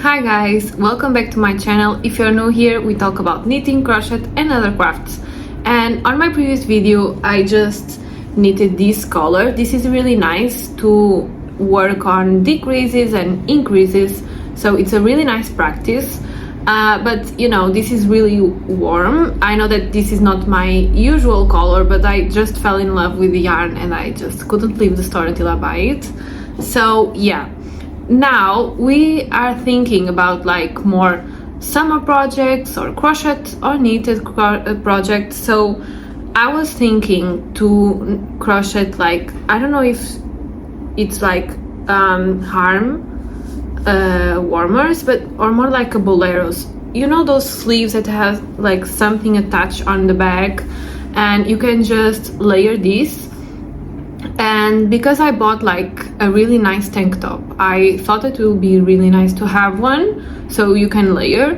Hi guys, welcome back to my channel. If you're new here, we talk about knitting, crochet and other crafts. And on my previous video I just knitted this color. This is really nice to work on decreases and increases, so it's a really nice practice. But you know, this is really warm. I know that this is not my usual color, but I just fell in love with the yarn and I just couldn't leave the store until I buy it. So yeah, now we are thinking about like more summer projects or crochet or knitted projects. So I was thinking to crochet, like, I don't know if it's like harm warmers, but or more like a boleros, you know, those sleeves that has like something attached on the back and you can just layer this. And because I bought like a really nice tank top, I thought it will be really nice to have one so you can layer.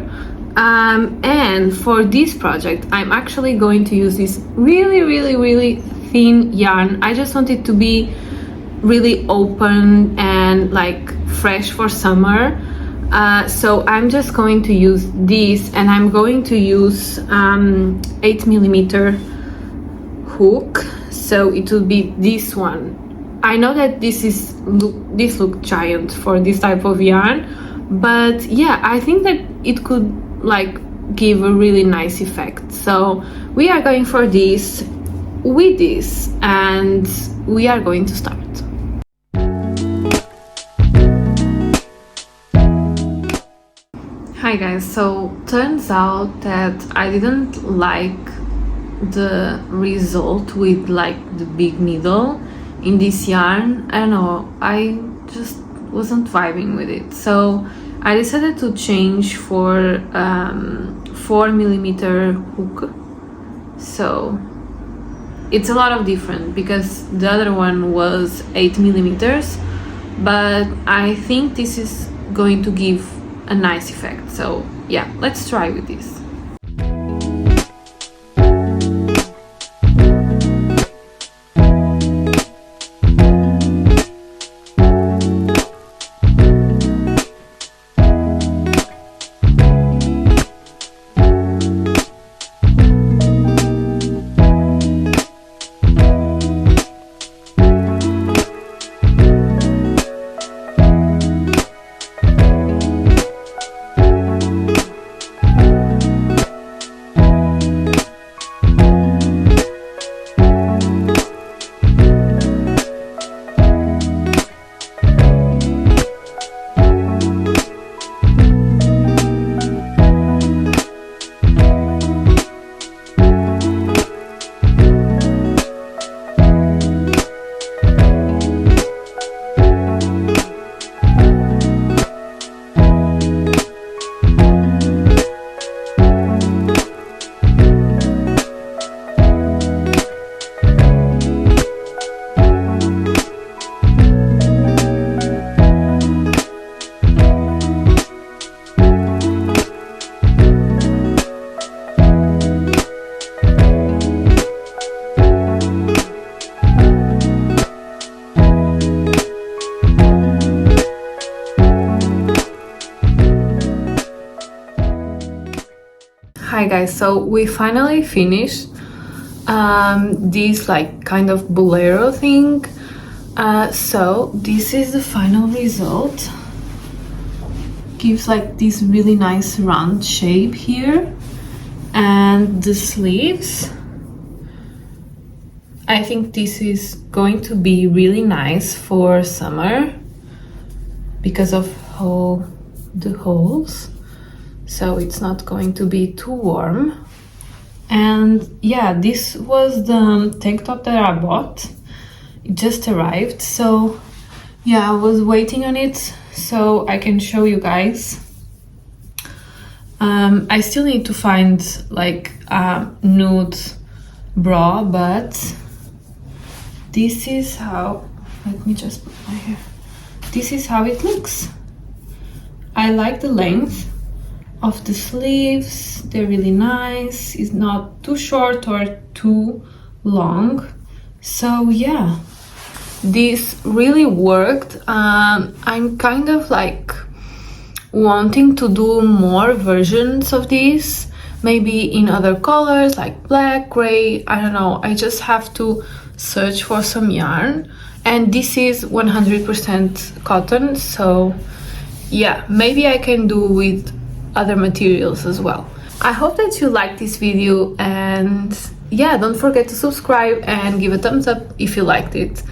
And for this project I'm actually going to use this really thin yarn. I just want it to be really open and like fresh for summer. So I'm just going to use this, and I'm going to use 8mm hook. So it will be this one. I know that this look giant for this type of yarn, but yeah, I think that it could like give a really nice effect. So we are going for this with this, and we are going to start. Hi guys, so turns out that I didn't like the result with like the big needle in this yarn. I don't know, I just wasn't vibing with it, so I decided to change for 4mm hook. So it's a lot of different because the other one was 8mm, but I think this is going to give a nice effect. So yeah, let's try with this. Hi guys, so we finally finished this like kind of bolero thing. So this is the final result. Gives like this really nice round shape here, and the sleeves, I think this is going to be really nice for summer because of all the holes, so it's not going to be too warm. And yeah, this was the tank top that I bought. It just arrived, so yeah, I was waiting on it so I can show you guys. I still need to find like a nude bra, but this is how, let me just put my hair, this is how it looks. I like the length of the sleeves, they're really nice. It's not too short or too long. So yeah, this really worked. I'm kind of like wanting to do more versions of these, maybe in other colors like black, gray, I don't know. I just have to search for some yarn, and this is 100% cotton, so yeah, maybe I can do with other materials as well. I hope that you liked this video, and yeah, don't forget to subscribe and give a thumbs up if you liked it.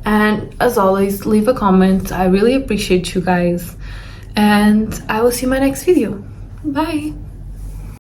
And as always, leave a comment. I really appreciate you guys, and I will see you in my next video. Bye.